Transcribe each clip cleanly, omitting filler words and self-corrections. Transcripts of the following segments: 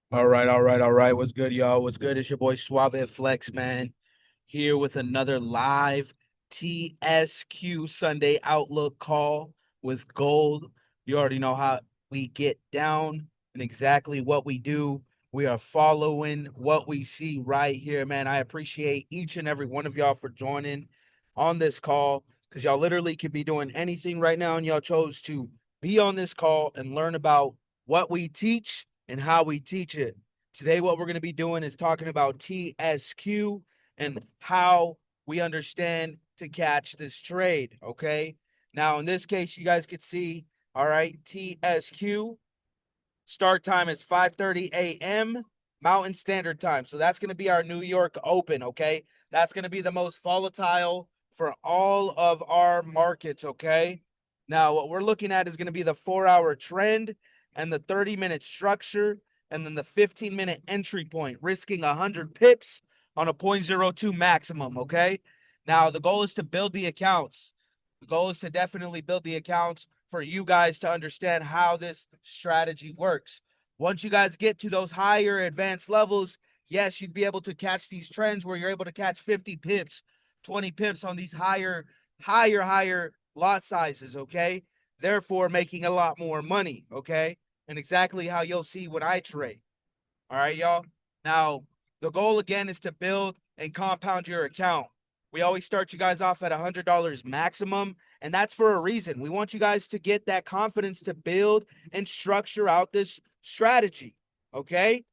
All right. What's good, y'all? What's good? It's your boy Suave Flex, man. Here with another live TSQ Sunday Outlook call with Gold. You already know how we get down and exactly what we do. We are following what we see right here, man. I appreciate each and every one of y'all for joining on this call because y'all literally could be doing anything right now, and y'all chose to be on this call and learn about what we teach and how we teach it. Today, what we're going to be doing is talking about TSQ and how we understand to catch this trade. Okay. Now, in this case, you guys could see, all right, TSQ start time is 5:30 a.m. Mountain Standard Time. So that's going to be our New York Open. Okay. That's going to be the most volatile for all of our markets. Okay. Now, what we're looking at is going to be the 4 hour trend and the 30-minute structure and then the 15-minute entry point, risking 100 pips on a 0.02 maximum. Okay. Now, the goal is to build the accounts. The goal is to definitely build the accounts for you guys to understand how this strategy works. Once you guys get to those higher advanced levels, yes, you'd be able to catch these trends where you're able to catch 50 pips, 20 pips on these higher lot sizes. Okay. Therefore, making a lot more money. Okay. And exactly how you'll see when I trade. All right, y'all. Now, the goal again is to build and compound your account. We always start you guys off at $100 maximum, and that's for a reason. We want you guys to get that confidence to build and structure out this strategy. Okay?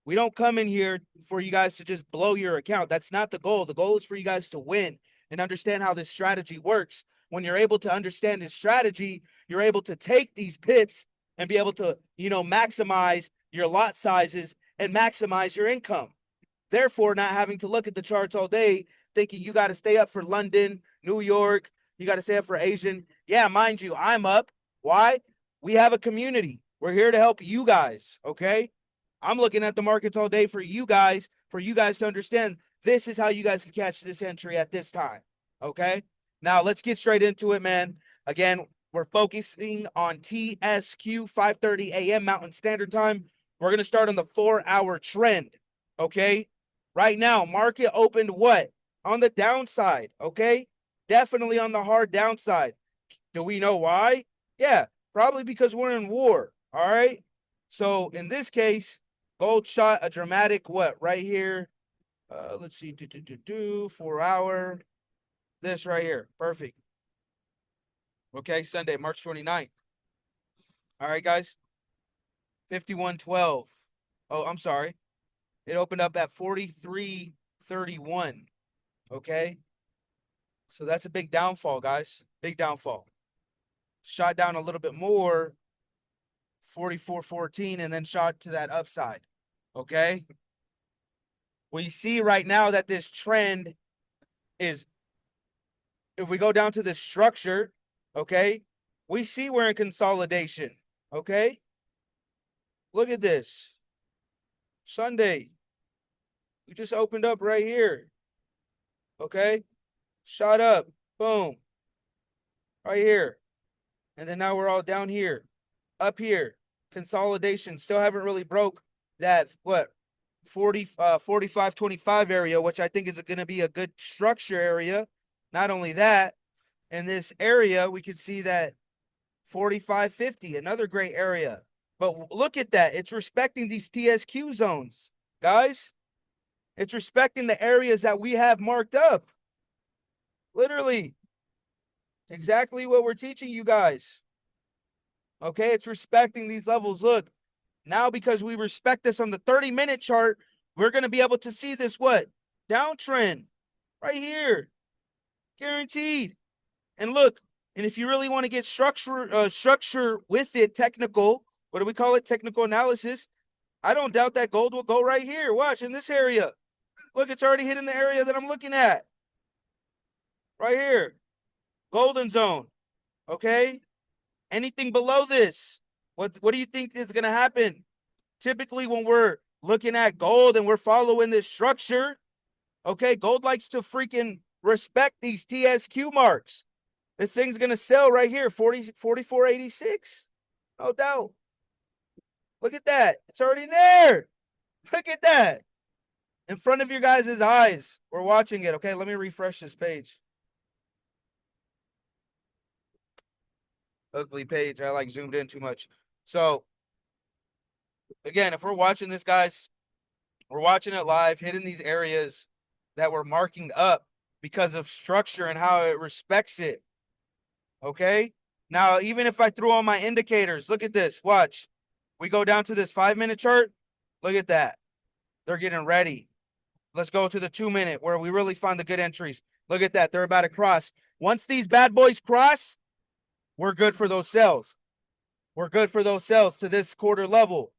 We don't come in here for you guys to just blow your account. That's not the goal. The goal is for you guys to win and understand how this strategy works. When you're able to understand this strategy, you're able to take these pips and be able to, maximize your lot sizes and maximize your income. Therefore, not having to look at the charts all day thinking you got to stay up for London, New York, you got to stay up for Asian. Yeah, mind you, I'm up. Why? We have a community. We're here to help you guys, okay? I'm looking at the markets all day for you guys to understand this is how you guys can catch this entry at this time, okay? Now, let's get straight into it, man. Again, we're focusing on TSQ 5:30 a.m. Mountain Standard Time. We're going to start on the 4 hour trend, okay? Right now, market opened what? On the downside, okay? Definitely on the hard downside. Do we know why? Yeah, probably because we're in war, all right? So in this case, gold shot a dramatic what right here? Let's see, 4 hour. This right here, perfect. Okay, Sunday, March 29th. All right, guys, 51.12. Oh, I'm sorry. It opened up at 43.31. Okay, so that's a big downfall, guys. Big downfall. Shot down a little bit more, 44.14, and then shot to that upside. Okay, we see right now that this trend is, if we go down to the structure, okay, we see we're in consolidation. Okay, look at this. Sunday, we just opened up right here. Okay, shot up, boom, right here. And then now we're all down here, up here. Consolidation, still haven't really broke that, what, 45.25 area, which I think is going to be a good structure area. Not only that, in this area, we can see that 45.50, another great area. But look at that. It's respecting these TSQ zones, guys. It's respecting the areas that we have marked up. Literally, exactly what we're teaching you guys. Okay, it's respecting these levels. Look, now because we respect this on the 30-minute chart, we're going to be able to see this what? Downtrend right here. Guaranteed. And look, and if you really want to get structure with it, technical, what do we call it? Technical analysis. I don't doubt that gold will go right here. Watch in this area. Look, it's already hitting the area that I'm looking at. Right here. Golden zone. Okay? Anything below this, what do you think is going to happen? Typically, when we're looking at gold and we're following this structure, okay, gold likes to freaking respect these TSQ marks. This thing's going to sell right here, 44.86. No doubt. Look at that. It's already there. Look at that. In front of your guys' eyes. We're watching it. Okay, let me refresh this page. Ugly page. I like zoomed in too much. So, again, if we're watching this, guys, we're watching it live, hitting these areas that we're marking up because of structure and how it respects it. Okay? Now, even if I threw on my indicators, look at this. Watch. We go down to this 5-minute chart. Look at that. They're getting ready. Let's go to the 2-minute where we really find the good entries. Look at that. They're about to cross. Once these bad boys cross, we're good for those sells. We're good for those sells to this quarter level,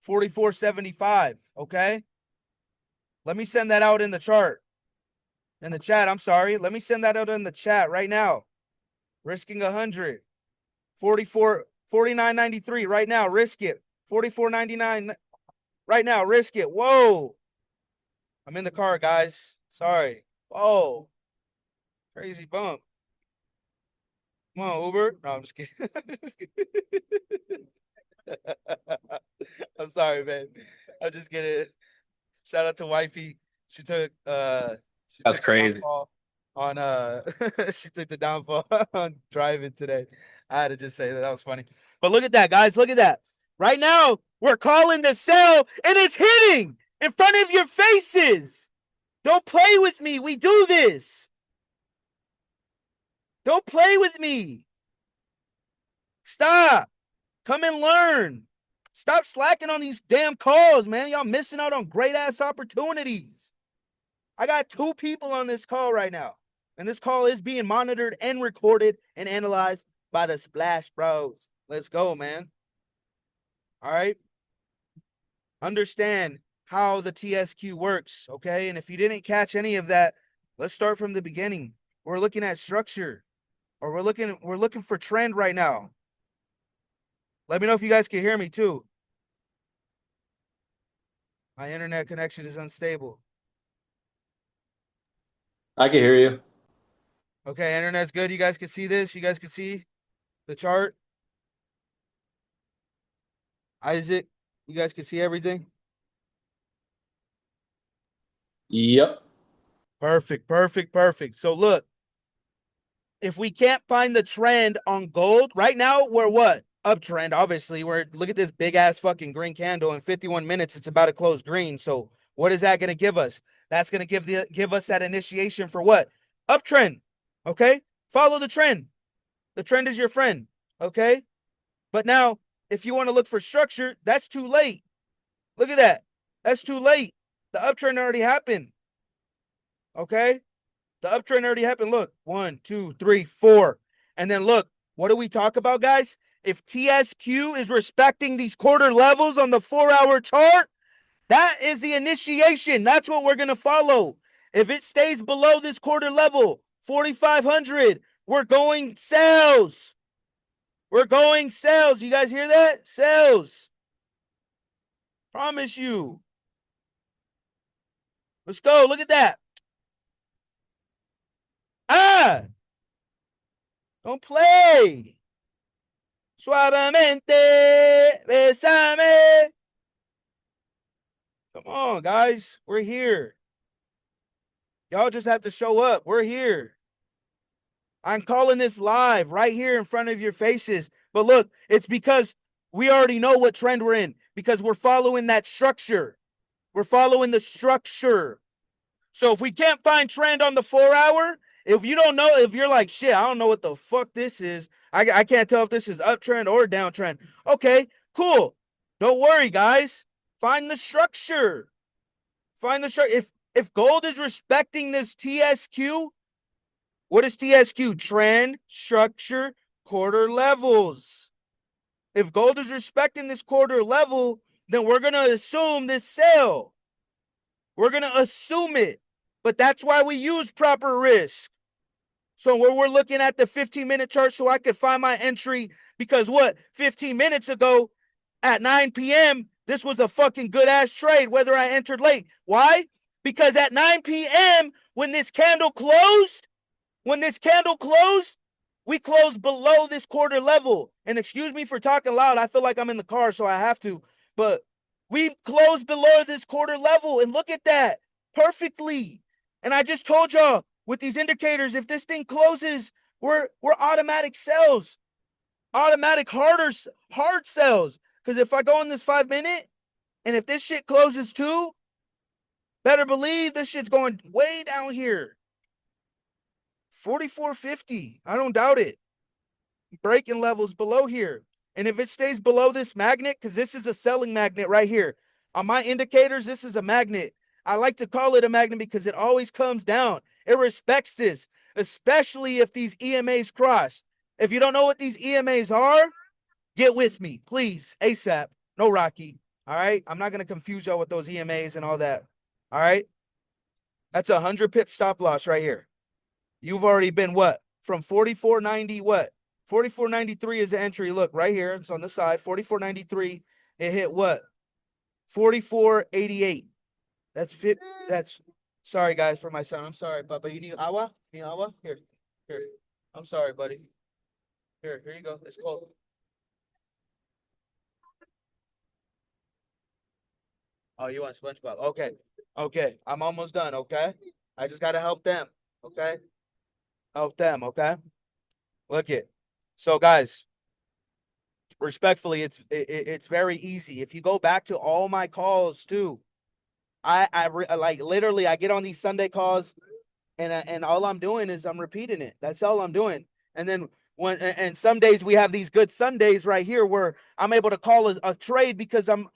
44.75. Okay? Let me send that out in the chart. In the chat, I'm sorry. Let me send that out in the chat right now. Risking 100. 49.93 right now. Risk it. 44.99 right now. Risk it. Whoa. I'm in the car, guys. Sorry. Whoa. Crazy bump. Come on, Uber. No, I'm just kidding. I'm sorry, man. I'm just kidding. Shout out to wifey. She took That's crazy. downfall on she took the downfall on driving today. I had to just say that. That was funny. But look at that, guys. Look at that. Right now, we're calling the sell, and it's hitting in front of your faces. Don't play with me. We do this. Don't play with me. Stop. Come and learn. Stop slacking on these damn calls, man. Y'all missing out on great ass opportunities. I got 2 people on this call right now, and this call is being monitored and recorded and analyzed by the Splash Bros. Let's go, man. All right. Understand how the TSQ works, okay? And if you didn't catch any of that, let's start from the beginning. We're looking at structure, or we're looking for trend right now. Let me know if you guys can hear me too. My internet connection is unstable. I can hear you. Okay, internet's good. You guys can see this? You guys can see the chart? Isaac, you guys can see everything? Yep. Perfect. So look, if we can't find the trend on gold, right now we're what? Uptrend, obviously. Look at this big ass fucking green candle. In 51 minutes, it's about to close green. So what is that going to give us? That's going to give us that initiation for what? Uptrend. Okay? Follow the trend. The trend is your friend. Okay? But now, if you want to look for structure, that's too late. Look at that. That's too late. The uptrend already happened. Okay? The uptrend already happened. Look, 1, 2, 3, 4. And then look, what do we talk about, guys? If TSQ is respecting these quarter levels on the 4-hour chart, that is the initiation. That's what we're going to follow. If it stays below this quarter level, 4,500, we're going sales. We're going sales. You guys hear that? Sales. Promise you. Let's go. Look at that. Ah! Don't play. Suavemente, besame. Come on, guys. We're here. Y'all just have to show up. We're here. I'm calling this live right here in front of your faces. But look, it's because we already know what trend we're in because we're following that structure. We're following the structure. So if we can't find trend on the 4-hour, if you don't know, if you're like, shit, I don't know what the fuck this is. I can't tell if this is uptrend or downtrend. Okay, cool. Don't worry, guys. Find the structure. Find the structure. If gold is respecting this TSQ, what is TSQ? Trend, structure, quarter levels. If gold is respecting this quarter level, then we're going to assume this sell. We're going to assume it. But that's why we use proper risk. So when we're looking at the 15-minute chart so I could find my entry, because what? 15 minutes ago at 9 p.m., this was a fucking good-ass trade, whether I entered late. Why? Because at 9 p.m., when this candle closed, we closed below this quarter level. And excuse me for talking loud. I feel like I'm in the car, so I have to. but we closed below this quarter level, and look at that perfectly. And I just told y'all with these indicators, if this thing closes, we're automatic sells, automatic hard sells. Because if I go in this 5 minute, and if this shit closes too, better believe this shit's going way down here. 44.50. I don't doubt it. Breaking levels below here. And if it stays below this magnet, because this is a selling magnet right here. On my indicators, this is a magnet. I like to call it a magnet because it always comes down. It respects this, especially if these EMAs cross. If you don't know what these EMAs are, get with me, please, ASAP. No Rocky. All right? I'm not going to confuse y'all with those EMAs and all that. All right? That's a 100 pip stop loss right here. You've already been what? From 44.90 what? 44.93 is the entry. Look, right here. It's on the side. 44.93. It hit what? 44.88. That's sorry guys for my son. I'm sorry, but you need agua? You need agua? Here. I'm sorry, buddy. Here you go. It's cold. Oh, you want SpongeBob? Okay. I'm almost done, okay? I just gotta help them, okay? Help them, okay? Look it. So guys, respectfully, it's very easy. If you go back to all my calls too, I like literally I get on these Sunday calls, and all I'm doing is I'm repeating it. That's all I'm doing. And then and some days we have these good Sundays right here where I'm able to call a trade because I'm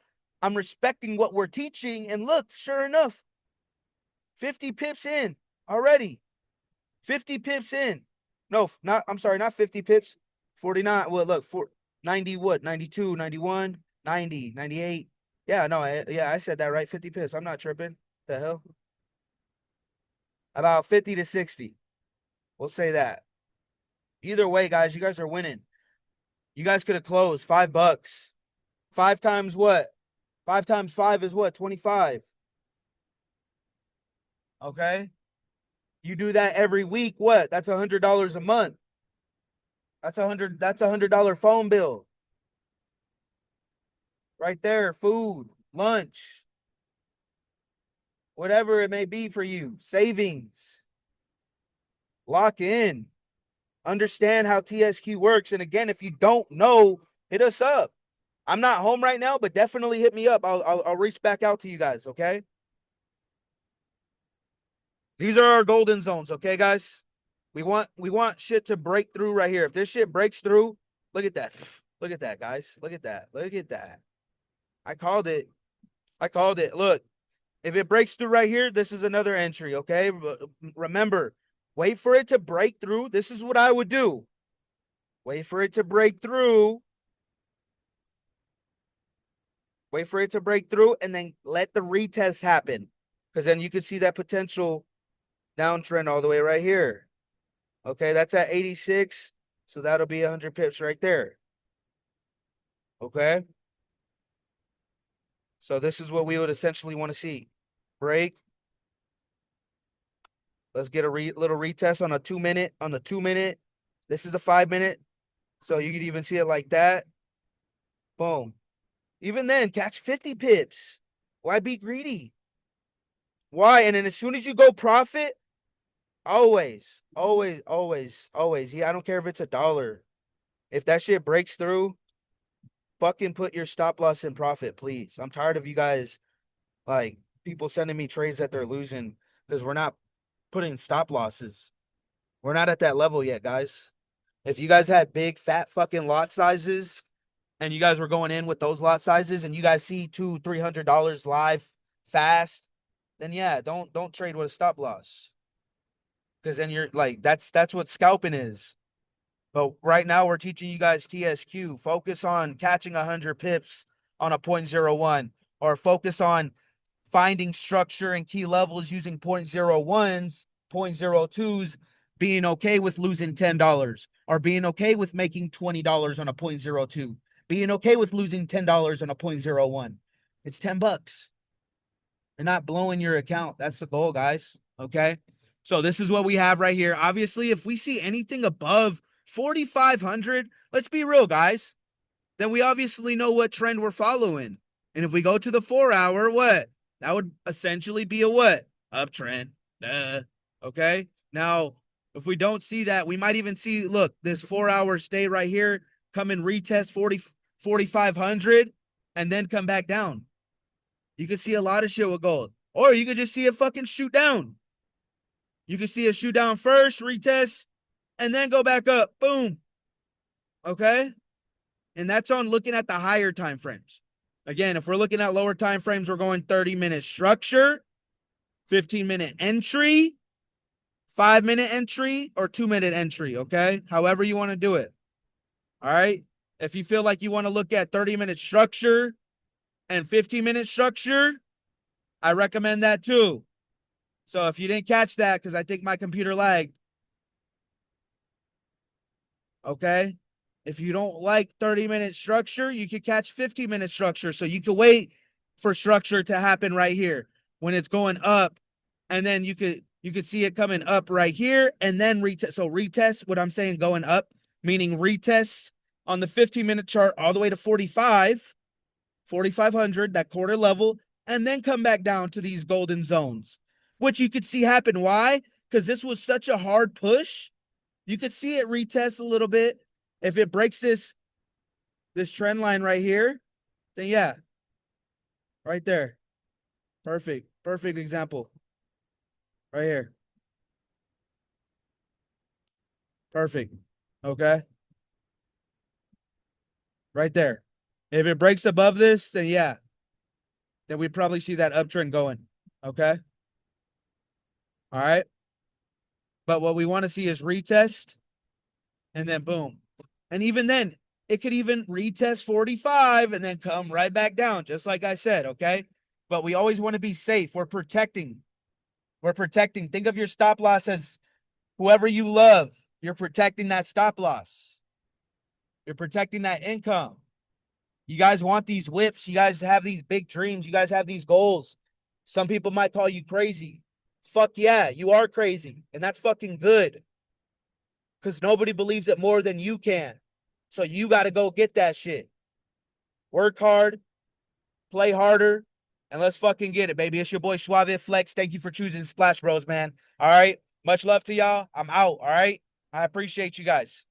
respecting what we're teaching. And look, sure enough, 50 pips in already. 50 pips in. No, I'm sorry, not 50 pips. 49. Well, look, 90 what? 92, 91, 90, 98. Yeah, no, I said that right. 50 pips. I'm not tripping. The hell? About 50 to 60. We'll say that. Either way, guys, you guys are winning. You guys could have closed $5. 5 times what? 5 times 5 is what? 25. Okay? You do that every week, what? That's $100 a month. That's $100 phone bill. Right there, food, lunch, whatever it may be for you, savings. Lock in. Understand how TSQ works. And again, if you don't know, hit us up. I'm not home right now, but definitely hit me up. I'll reach back out to you guys, okay? These are our golden zones, okay, guys? We want shit to break through right here. If this shit breaks through, look at that. Look at that, guys. Look at that. Look at that. I called it. Look, if it breaks through right here, this is another entry, okay? Remember, wait for it to break through. This is what I would do. Wait for it to break through. Wait for it to break through, and then let the retest happen. Because then you can see that potential downtrend all the way right here. Okay, that's at 86. So that'll be 100 pips right there. Okay. So this is what we would essentially want to see. Break. Let's get a little retest on a 2 minute. On the 2 minute. This is a 5 minute. So you could even see it like that. Boom. Even then, catch 50 pips. Why be greedy? Why? And then as soon as you go profit, always. Yeah, I don't care if it's $1. If that shit breaks through, fucking put your stop loss in profit, please. I'm tired of you guys, like, people sending me trades that they're losing because we're not putting stop losses. We're not at that level yet, guys. If you guys had big, fat fucking lot sizes and you guys were going in with those lot sizes and you guys see $200-$300 live fast, then yeah, don't trade with a stop loss. Because then you're like, that's what scalping is. But right now we're teaching you guys TSQ. Focus on catching 100 pips on a 0.01, or focus on finding structure and key levels using 0.01s, 0.02s, being okay with losing $10, or being okay with making $20 on a 0.02, being okay with losing $10 on a 0.01. It's $10. You're not blowing your account. That's the goal, guys. Okay. So this is what we have right here. Obviously, if we see anything above 4,500, let's be real, guys, then we obviously know what trend we're following. And if we go to the 4 hour, what? That would essentially be a what? Uptrend. Okay. Now, if we don't see that, we might even see, look, this 4 hour stay right here, come and retest 4,500 and then come back down. You could see a lot of shit with gold. Or you could just see it fucking shoot down. You could see it shoot down first, retest, and then go back up. Boom. Okay? And that's on looking at the higher time frames. Again, if we're looking at lower time frames, we're going 30-minute structure, 15-minute entry, 5-minute entry, or 2-minute entry, okay? However you want to do it. All right? If you feel like you want to look at 30-minute structure and 15-minute structure, I recommend that too. So if you didn't catch that, because I think my computer lagged, okay? If you don't like 30-minute structure, you could catch 15-minute structure. So you could wait for structure to happen right here when it's going up, and then you could see it coming up right here, and then retest. So retest, what I'm saying, going up, meaning retest on the 15-minute chart all the way to 4,500, that quarter level, and then come back down to these golden zones, which you could see happen. Why? Because this was such a hard push. You could see it retest a little bit. If it breaks this trend line right here, then yeah, right there. Perfect. Perfect example. Right here. Perfect. Okay. Right there. If it breaks above this, then yeah, then we probably see that uptrend going. Okay. All right. But what we want to see is retest and then boom. And even then, it could even retest 45 and then come right back down, just like I said, okay? But we always want to be safe. We're protecting. We're protecting. Think of your stop loss as whoever you love. You're protecting that stop loss. You're protecting that income. You guys want these whips. You guys have these big dreams. You guys have these goals. Some people might call you crazy. Fuck yeah, you are crazy. And that's fucking good. Because nobody believes it more than you can. So you got to go get that shit. Work hard, play harder, and let's fucking get it, baby. It's your boy Suave Flex. Thank you for choosing Splash Bros, man. All right. Much love to y'all. I'm out. All right. I appreciate you guys.